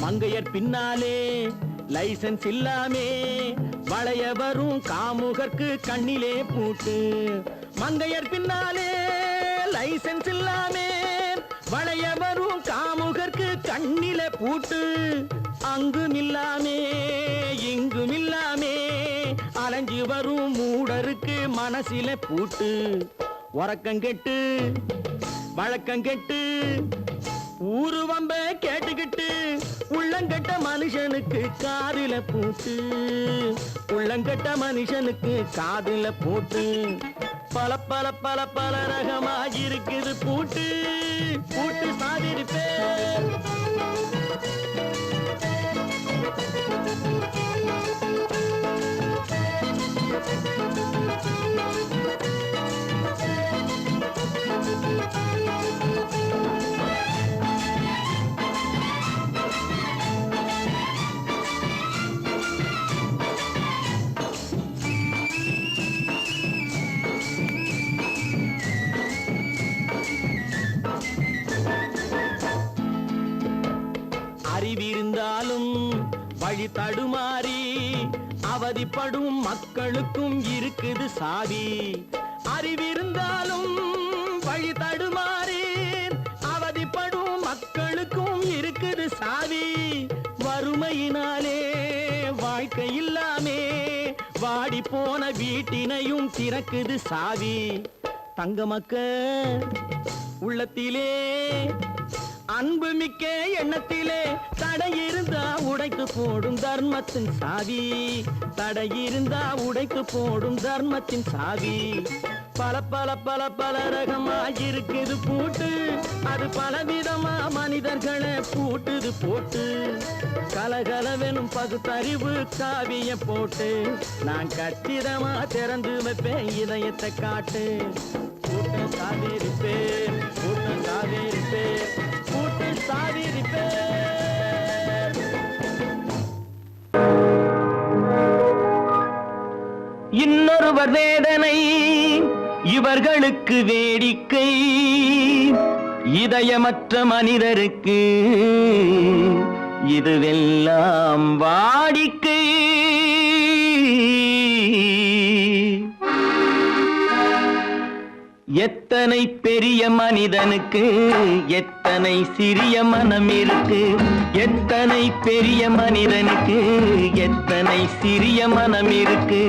மங்கையர் பின்னாலே லைசன்ஸ் இல்லாமே வளைய வரும் காமுகர்க்கு கண்ணிலே பூட்டு. மங்கையர் பின்னாலே லைசன்ஸ் இல்லாமே வளைய வரும் காமுகர்க்கு கண்ணிலே பூட்டு. அங்கும் இல்லாமே இங்கும் இல்லாமே அலைஞ்சு வரும் மூடருக்கு மனசில பூட்டு. உறக்கங்கெட்டு வழக்கங்கெட்டு ஊரு வம்ப கேட்டுக்கிட்டு உள்ளங்கட்ட மனுஷனுக்கு காதில பூட்டு. உள்ளங்கட்ட மனுஷனுக்கு காதில பூட்டு. பல பல பல பல ரகமா இருக்குது பூட்டு. பூட்டு சாதிருப்பேன். அறிவிருந்தாலும் வழி தடுமாறி அவதிப்படும் மக்களுக்கும் இருக்குது சாவி. அறிவிருந்தாலும் வழி தடுமாறி அவதிப்படும் மக்களுக்கும் இருக்குது சாவி. வறுமையினாலே வாழ்க்கை இல்லாமே வாடி போன வீட்டினையும் திறக்குது சாவி. தங்க மக்க உள்ளத்திலே அன்பு மிக்க எண்ணத்திலே தடை இருந்தா உடைத்து போடும் தர்மத்தின் சாவி. தடை இருந்தா உடைத்து போடும் தர்மத்தின் சாவி. பல பல பல பல ரகமா இருக்குது பூட்டு. அது பலவிதமா மனிதர்களை பூட்டுது போட்டு. கலகலவெனும் பகுத்தறிவு சாவிய போட்டு. நான் கச்சிதமா திறந்து வைப்பேன் இதயத்தை காட்டு. பூட்டு சாவிருப்பேன் பூட்டு சாவிருப்பேன் பூட்டு சாவிருப்பேன். இன்னொருவர் வேதனை இவர்களுக்கு வேடிக்கை. இதயமற்ற மனிதருக்கு இதுவெல்லாம் வாடிக்கை. எத்தனை பெரிய மனிதனுக்கு எத்தனை சிறிய மனம் இருக்கு. எத்தனை பெரிய மனிதனுக்கு எத்தனை சிறிய மனம் இருக்கு.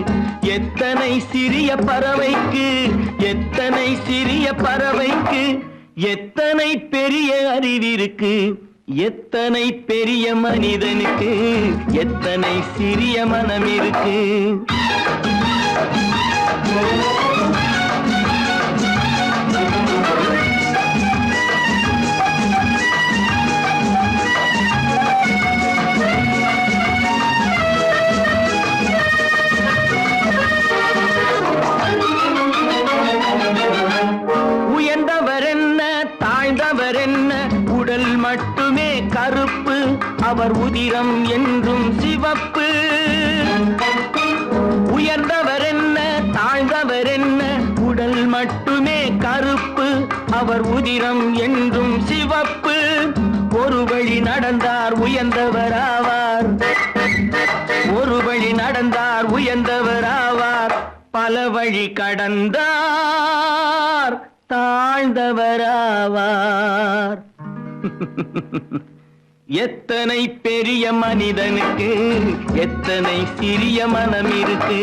எத்தனை சிறிய பறவைக்கு எத்தனை சிறிய பறவைக்கு எத்தனை பெரிய அறிவிருக்கு. எத்தனை பெரிய மனிதனுக்கு எத்தனை சிறிய மனம் இருக்கு. உடல் மட்டுமே கருப்பு அவர் உதிரம் என்றும் சிவப்பு. உயர்ந்தவர் என்ன தாழ்ந்தவர் என்ன உடல் மட்டுமே கருப்பு அவர் உதிரம் என்றும் சிவப்பு. ஒரு வழி நடந்தார் உயர்ந்தவராவார். ஒரு வழி நடந்தார் உயர்ந்தவராவார். பல வழி கடந்தார் தாழ்ந்தவராவார். எத்தனை பெரிய மனிதனுக்கு எத்தனை சிறிய மனம் இருக்கு.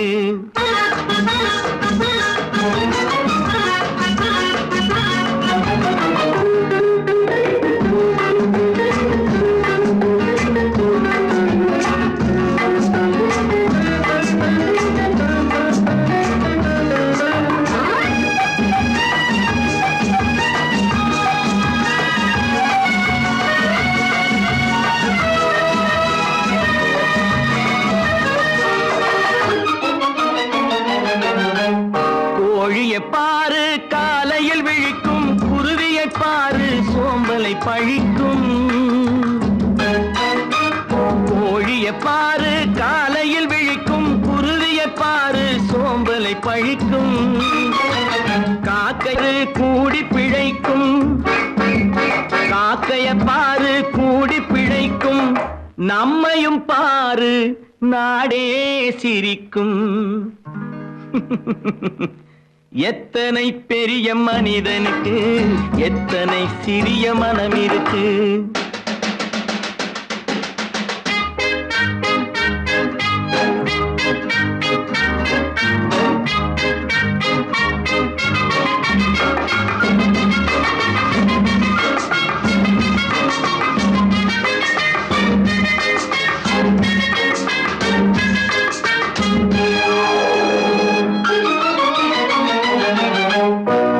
கோழியை பாரு காலையில் விழிக்கும், குருவியை பாரு சோம்பலை பழிக்கும். கோழியை பாரு காலையில் விழிக்கும், குருவியை பாரு சோம்பலை பழிக்கும். காக்கை கூடி பிழைக்கும், காக்கைய பாரு கூடி பிழைக்கும். நம்மையும் பாரு நாடே சிரிக்கும். எத்தனை பெரிய மனிதனுக்கு எத்தனை சிறிய மனம் இருக்கு.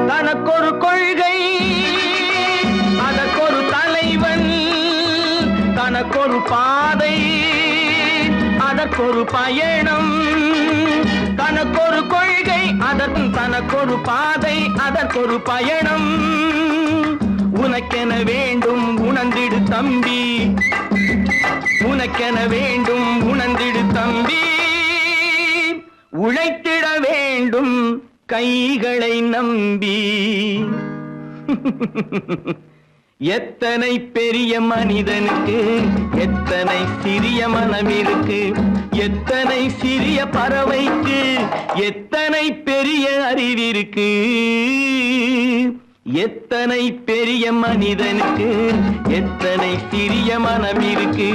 தனக்கொரு கொள்கை அதற்கொரு தலைவன், தனக்கொரு பாதை அதற்கொரு பயணம். தனக்கொரு கொள்கை தனக்கொரு பாதை அதற்கொரு பயணம். உனக்கென வேண்டும் உணர்ந்திடு தம்பி, உனக்கென வேண்டும் உணர்ந்திடு தம்பி. உழைத்திட வேண்டும் கைகளை நம்பி. எத்தனை பெரிய மனிதனுக்கு எத்தனை சிறிய மனம் இருக்கு. எத்தனை சிறிய பறவைக்கு எத்தனை பெரிய அறிவிருக்கு. எத்தனை பெரிய மனிதனுக்கு எத்தனை சிறிய மனம் இருக்கு.